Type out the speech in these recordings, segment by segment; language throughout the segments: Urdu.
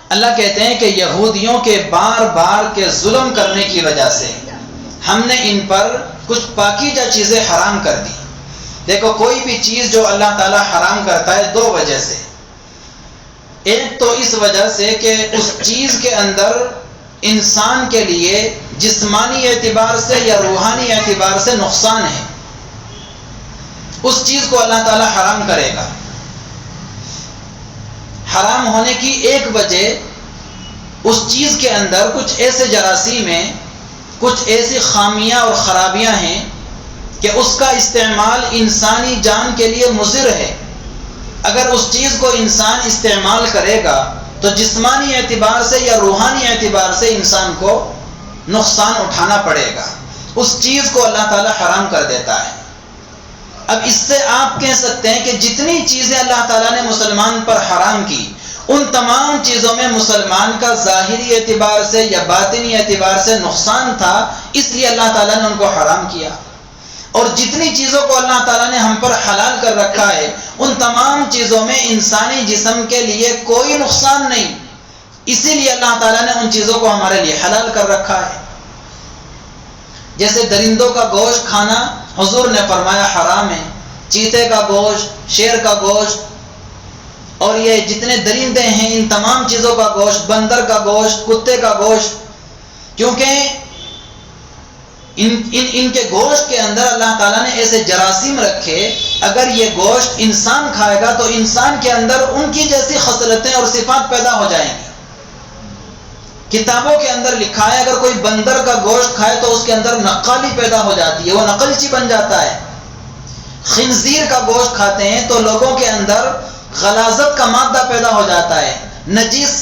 اللہ کہتے ہیں کہ یہودیوں کے بار بار کے ظلم کرنے کی وجہ سے ہم نے ان پر کچھ پاکیزہ چیزیں حرام کر دی. دیکھو کوئی بھی چیز جو اللہ تعالیٰ حرام کرتا ہے دو وجہ سے. ایک تو اس وجہ سے کہ اس چیز کے اندر انسان کے لیے جسمانی اعتبار سے یا روحانی اعتبار سے نقصان ہے، اس چیز کو اللہ تعالیٰ حرام کرے گا. حرام ہونے کی ایک وجہ اس چیز کے اندر کچھ ایسے جراثیم ہیں، کچھ ایسی خامیاں اور خرابیاں ہیں کہ اس کا استعمال انسانی جان کے لیے مضر ہے. اگر اس چیز کو انسان استعمال کرے گا تو جسمانی اعتبار سے یا روحانی اعتبار سے انسان کو نقصان اٹھانا پڑے گا. اس چیز کو اللہ تعالیٰ حرام کر دیتا ہے. اب اس سے آپ کہہ سکتے ہیں کہ جتنی چیزیں اللہ تعالیٰ نے مسلمان پر حرام کی ان تمام چیزوں میں مسلمان کا ظاہری اعتبار سے یا باطنی اعتبار سے نقصان تھا، اس لیے اللہ تعالیٰ نے ان کو حرام کیا. اور جتنی چیزوں کو اللہ تعالیٰ نے ہم پر حلال کر رکھا ہے ان تمام چیزوں میں انسانی جسم کے لیے کوئی نقصان نہیں، اسی لیے اللہ تعالیٰ نے ان چیزوں کو ہمارے لیے حلال کر رکھا ہے. جیسے درندوں کا گوشت کھانا حضور نے فرمایا حرام ہے، چیتے کا گوشت، شیر کا گوشت اور یہ جتنے درندے ہیں ان تمام چیزوں کا گوشت، بندر کا گوشت، کتے کا گوشت، کیونکہ ان کے گوشت کے اندر اللہ تعالیٰ نے ایسے جراثیم رکھے، اگر یہ گوشت انسان کھائے گا تو انسان کے اندر ان کی جیسی خصلتیں اور صفات پیدا ہو جائیں گی. کتابوں کے اندر لکھا ہے اگر کوئی بندر کا گوشت کھائے تو اس کے اندر نقالی پیدا ہو جاتی ہے، وہ نقلچی بن جاتا ہے. خنزیر کا گوشت کھاتے ہیں تو لوگوں کے اندر غلاظت کا مادہ پیدا ہو جاتا ہے، نجس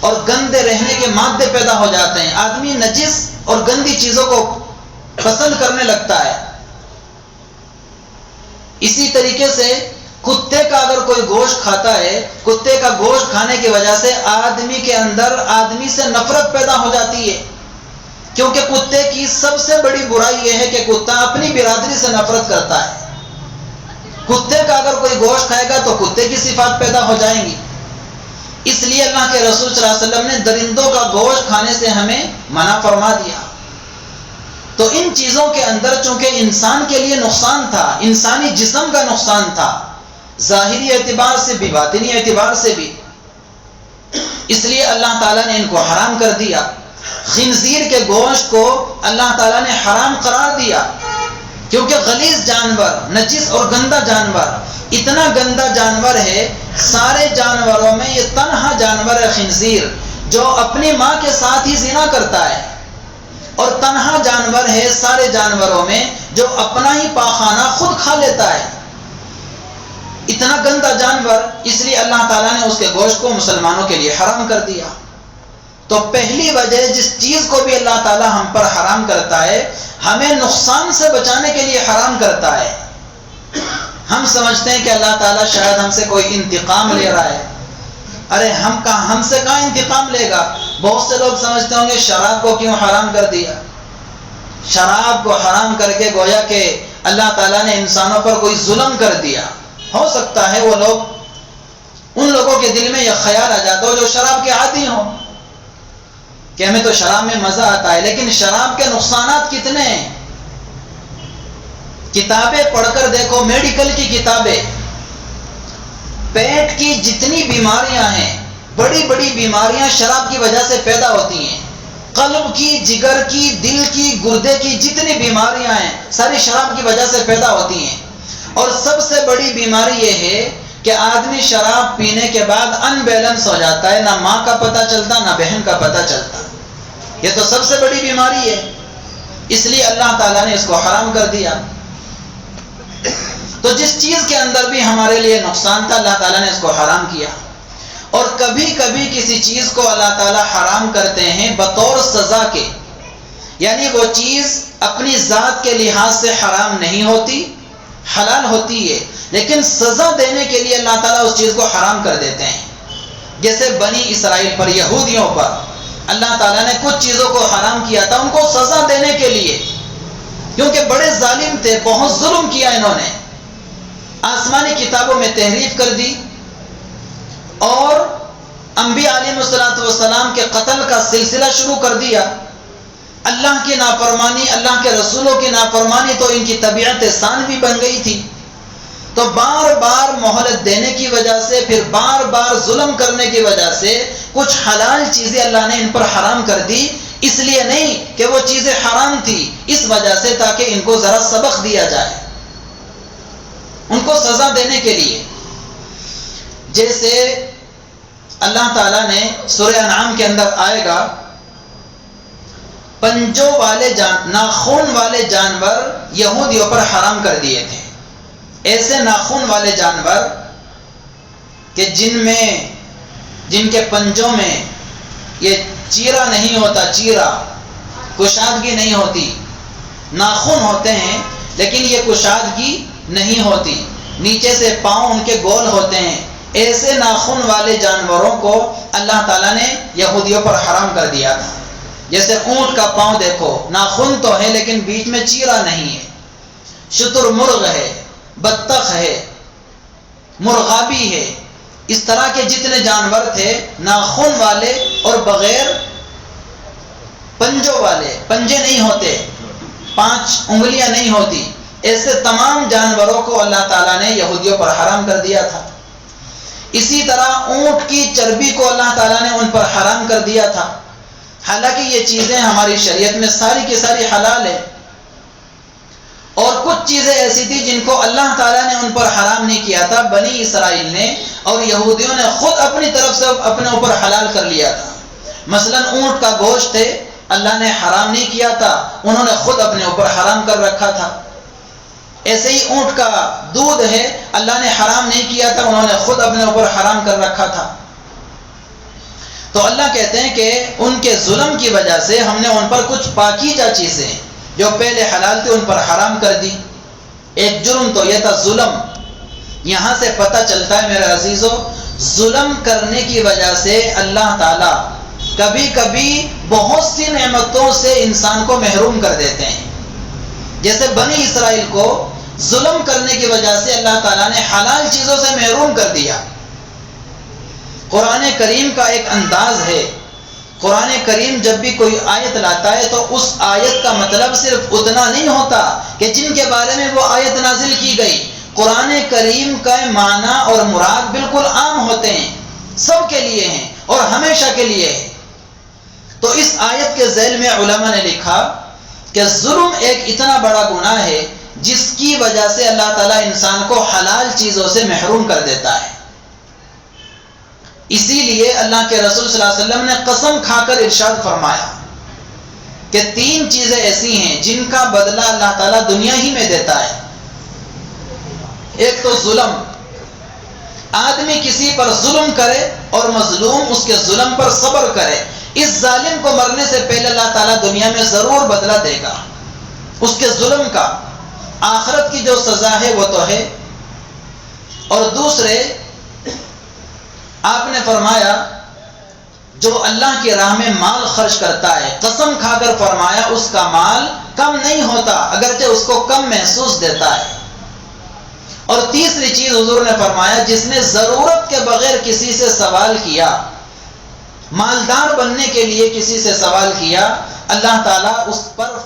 اور گندے رہنے کے مادے پیدا ہو جاتے ہیں. آدمی نجس اور گندی چیزوں کو پسند کرنے لگتا ہے. اسی طریقے سے کتے کا اگر کوئی گوشت کھاتا ہے، کتے کا گوشت کھانے کی وجہ سے آدمی کے اندر آدمی سے نفرت پیدا ہو جاتی ہے، کیونکہ کتے کی سب سے بڑی برائی یہ ہے کہ کتا اپنی برادری سے نفرت کرتا ہے. کتے کا اگر کوئی گوشت کھائے گا تو کتے کی صفات پیدا ہو جائیں گی. اس لیے اللہ کے رسول صلی اللہ علیہ وسلم نے درندوں کا گوشت کھانے سے ہمیں منع فرما دیا. تو ان چیزوں کے اندر چونکہ انسان کے لیے نقصان تھا، انسانی جسم کا نقصان تھا، ظاہری اعتبار سے بھی باطنی اعتبار سے بھی، اس لیے اللہ تعالیٰ نے ان کو حرام کر دیا. خنزیر کے گوشت کو اللہ تعالیٰ نے حرام قرار دیا کیونکہ غلیظ جانور، نجس اور گندا جانور، اتنا گندا جانور ہے، سارے جانوروں میں یہ تنہا جانور ہے خنزیر جو اپنی ماں کے ساتھ ہی زنا کرتا ہے، اور تنہا جانور ہے سارے جانوروں میں جو اپنا ہی پاخانہ خود کھا لیتا ہے. اتنا گندا جانور، اس لیے اللہ تعالیٰ نے اس کے گوشت کو مسلمانوں کے لیے حرام کر دیا. تو پہلی وجہ جس چیز کو بھی اللہ تعالیٰ ہم پر حرام کرتا ہے ہمیں نقصان سے بچانے کے لیے حرام کرتا ہے. ہم سمجھتے ہیں کہ اللہ تعالیٰ شاید ہم سے کوئی انتقام لے رہا ہے. ارے ہم سے کہاں انتقام لے گا؟ بہت سے لوگ سمجھتے ہوں گے شراب کو کیوں حرام کر دیا؟ شراب کو حرام کر کے گویا کہ اللہ تعالیٰ نے انسانوں پر کوئی ظلم کر دیا. ہو سکتا ہے وہ لوگ، ان لوگوں کے دل میں یہ خیال آ جاتا ہو جو شراب کے عادی ہوں کہ ہمیں تو شراب میں مزہ آتا ہے، لیکن شراب کے نقصانات کتنے ہیں. کتابیں پڑھ کر دیکھو، میڈیکل کی کتابیں، پیٹ کی جتنی بیماریاں ہیں، بڑی بڑی بیماریاں شراب کی وجہ سے پیدا ہوتی ہیں. قلب کی، جگر کی، دل کی، گردے کی جتنی بیماریاں ہیں ساری شراب کی وجہ سے پیدا ہوتی ہیں. اور سب سے بڑی بیماری یہ ہے کہ آدمی شراب پینے کے بعد ان بیلنس ہو جاتا ہے، نہ ماں کا پتہ چلتا نہ بہن کا پتہ چلتا. یہ تو سب سے بڑی بیماری ہے، اس لیے اللہ تعالیٰ نے اس کو حرام کر دیا. تو جس چیز کے اندر بھی ہمارے لیے نقصان تھا اللہ تعالیٰ نے اس کو حرام کیا. اور کبھی کبھی کسی چیز کو اللہ تعالیٰ حرام کرتے ہیں بطور سزا کے، یعنی وہ چیز اپنی ذات کے لحاظ سے حرام نہیں ہوتی، حلال ہوتی ہے، لیکن سزا دینے کے لیے اللہ تعالیٰ اس چیز کو حرام کر دیتے ہیں. جیسے بنی اسرائیل پر، یہودیوں پر اللہ تعالیٰ نے کچھ چیزوں کو حرام کیا تھا ان کو سزا دینے کے لیے، کیونکہ بڑے ظالم تھے، بہت ظلم کیا انہوں نے. آسمانی کتابوں میں تحریف کر دی اور انبیاء علیہ السلام کے قتل کا سلسلہ شروع کر دیا. اللہ کی نافرمانی، اللہ کے رسولوں کی نافرمانی تو ان کی طبیعت ثانوی بن گئی تھی. تو بار بار مہلت دینے کی وجہ سے، پھر بار بار ظلم کرنے کی وجہ سے کچھ حلال چیزیں اللہ نے ان پر حرام کر دی. اس لیے نہیں کہ وہ چیزیں حرام تھی، اس وجہ سے تاکہ ان کو ذرا سبق دیا جائے، ان کو سزا دینے کے لیے. جیسے اللہ تعالیٰ نے سورہ انعام کے اندر آئے گا، پنجوں والے ناخن والے جانور یہودیوں پر حرام کر دیے تھے. ایسے ناخن والے جانور کہ جن کے پنجوں میں یہ چیرا نہیں ہوتا، چیرا کشادگی نہیں ہوتی. ناخن ہوتے ہیں لیکن یہ کشادگی نہیں ہوتی، نیچے سے پاؤں ان کے گول ہوتے ہیں. ایسے ناخن والے جانوروں کو اللہ تعالیٰ نے یہودیوں پر حرام کر دیا تھا. جیسے اونٹ کا پاؤں دیکھو، ناخن تو ہے لیکن بیچ میں چیرا نہیں ہے. شتر مرغ ہے، بطخ ہے، مرغابی ہے. اس طرح کے جتنے جانور تھے ناخن والے اور بغیر پنجوں والے، پنجے نہیں ہوتے، 5 انگلیاں نہیں ہوتی، ایسے تمام جانوروں کو اللہ تعالیٰ نے یہودیوں پر حرام کر دیا تھا. اسی طرح اونٹ کی چربی کو اللہ تعالیٰ نے ان پر حرام کر دیا تھا. حالانکہ یہ چیزیں ہماری شریعت میں ساری کی ساری حلال ہے. اور کچھ چیزیں ایسی تھی جن کو اللہ تعالیٰ نے ان پر حرام نہیں کیا تھا، بنی اسرائیل نے اور یہودیوں نے خود اپنی طرف سے اپنے اوپر حلال کر لیا تھا. مثلا اونٹ کا گوشت ہے، اللہ نے حرام نہیں کیا تھا، انہوں نے خود اپنے اوپر حرام کر رکھا تھا. ایسے ہی اونٹ کا دودھ ہے، اللہ نے حرام نہیں کیا تھا، انہوں نے خود اپنے اوپر حرام کر رکھا تھا. تو اللہ کہتے ہیں کہ ان کے ظلم کی وجہ سے ہم نے ان پر کچھ پاکیزہ چیزیں جو پہلے حلال تھی ان پر حرام کر دی. ایک جرم تو یہ تھا ظلم. یہاں سے پتہ چلتا ہے میرے عزیزو، ظلم کرنے کی وجہ سے اللہ تعالیٰ کبھی کبھی بہت سی نعمتوں سے انسان کو محروم کر دیتے ہیں. جیسے بنی اسرائیل کو ظلم کرنے کی وجہ سے اللہ تعالیٰ نے حلال چیزوں سے محروم کر دیا. قرآن کریم کا ایک انداز ہے، قرآن کریم جب بھی کوئی آیت لاتا ہے تو اس آیت کا مطلب صرف اتنا نہیں ہوتا کہ جن کے بارے میں وہ آیت نازل کی گئی. قرآن کریم کا معنی اور مراد بالکل عام ہوتے ہیں، سب کے لیے ہیں اور ہمیشہ کے لیے ہے. تو اس آیت کے ذیل میں علماء نے لکھا کہ ظلم ایک اتنا بڑا گناہ ہے جس کی وجہ سے اللہ تعالیٰ انسان کو حلال چیزوں سے محروم کر دیتا ہے. اسی لیے اللہ کے رسول صلی اللہ علیہ وسلم نے قسم کھا کر ارشاد فرمایا کہ 3 چیزیں ایسی ہیں جن کا بدلہ اللہ تعالیٰ دنیا ہی میں دیتا ہے. ایک تو ظلم، آدمی کسی پر ظلم کرے اور مظلوم اس کے ظلم پر صبر کرے، اس ظالم کو مرنے سے پہلے اللہ تعالیٰ دنیا میں ضرور بدلہ دے گا اس کے ظلم کا. آخرت کی جو سزا ہے وہ تو ہے. اور دوسرے آپ نے فرمایا جو اللہ کی راہ میں مال خرچ کرتا ہے، قسم کھا کر فرمایا اس کا مال کم نہیں ہوتا اگرچہ اس کو کم محسوس دیتا ہے. اور تیسری چیز حضور نے فرمایا جس نے ضرورت کے بغیر کسی سے سوال کیا، مالدار بننے کے لیے کسی سے سوال کیا، اللہ تعالیٰ اس پر